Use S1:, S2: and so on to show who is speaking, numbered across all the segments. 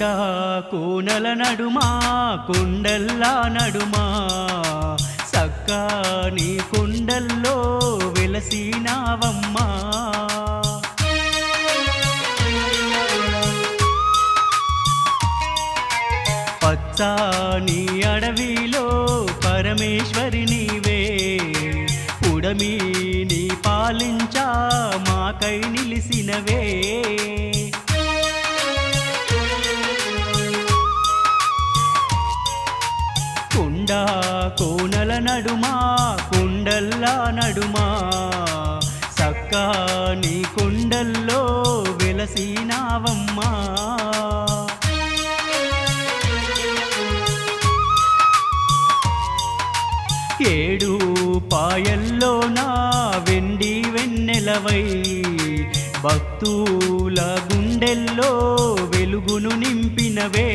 S1: కొండ కోనల నడుమా కొండల్లా నడుమా సక్కాని కొండల్లో వెలసినావమ్మా పచ్చాని అడవిలో పరమేశ్వరి నీవే ఉడమి నీ పాలించా మాకై నిలిసినవే కొండ కోనల నడుమా కొండల్లా నడుమా సక్కాని కొండల్లో వెలసినావమ్మా ఏడు పాయల్లో నా వెండి వెన్నెలవై భక్తుల గుండెల్లో వెలుగును నింపినవే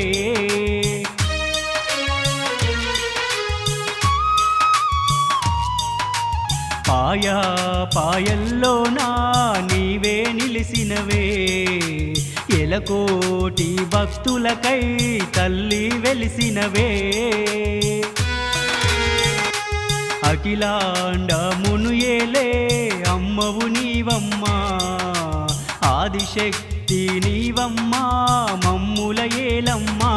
S1: పాయల్లో నా నీవే నిలిసినవే ఎలకోటి భక్తులకై తల్లి వెలిసినవే అఖిలాండమును ఏలే అమ్మవు నీవమ్మా ఆదిశక్తి నీవమ్మా మమ్ముల ఏలమ్మా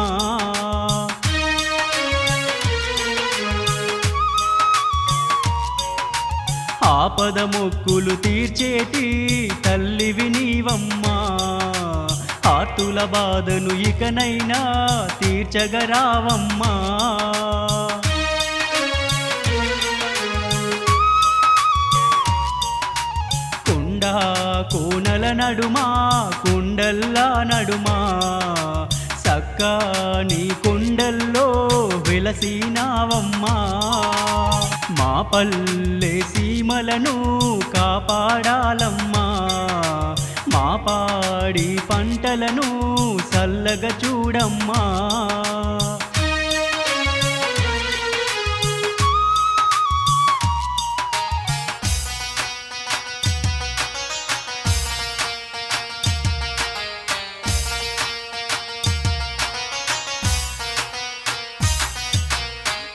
S1: ఆపద మొక్కులు తీర్చేటి తల్లివి నీవమ్మా ఆర్తుల బాధను ఇకనైనా తీర్చగరావమ్మా కొండ కోనల నడుమా కొండల్లా నడుమా సక్కాని కొండల్లో వెలసినావమ్మా మా పల్లె సీమలను కాపాడాలమ్మా మా పాడి పంటలను చల్లగా చూడమ్మా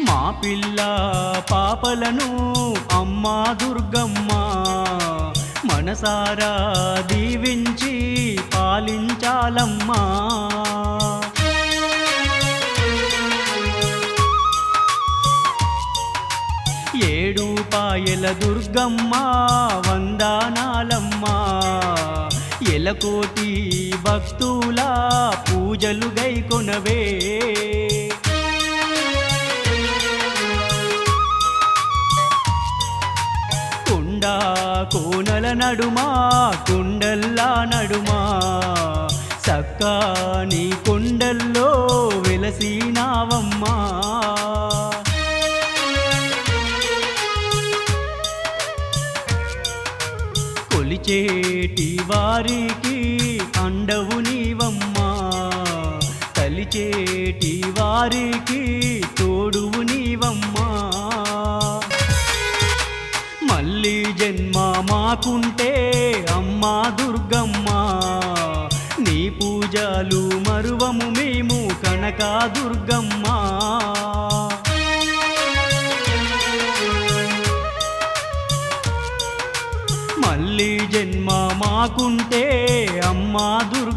S1: మా పిల్ల పాపలను అమ్మా దుర్గమ్మ మనసారా దీవించి పాలించాలమ్మా ఏడు పాయల దుర్గమ్మ వందనాలమ్మా ఎలకోటి భక్తుల పూజలు గైకొనవే కోనల నడుమా కొండల్లా నడుమా సక్కాని కొండల్లో వెలసినావమ్మా కొలిచేటి వారికి అండవు నీవమ్మా తలిచేటి వారికి తోడువు నీవమ్మా మళ్ళీ జన్మ మాకుంటే అమ్మా దుర్గమ్మ నీ పూజలు మరువము మేము కనకా దుర్గమ్మ మళ్ళీ జన్మ మాకుంటే అమ్మా దుర్గ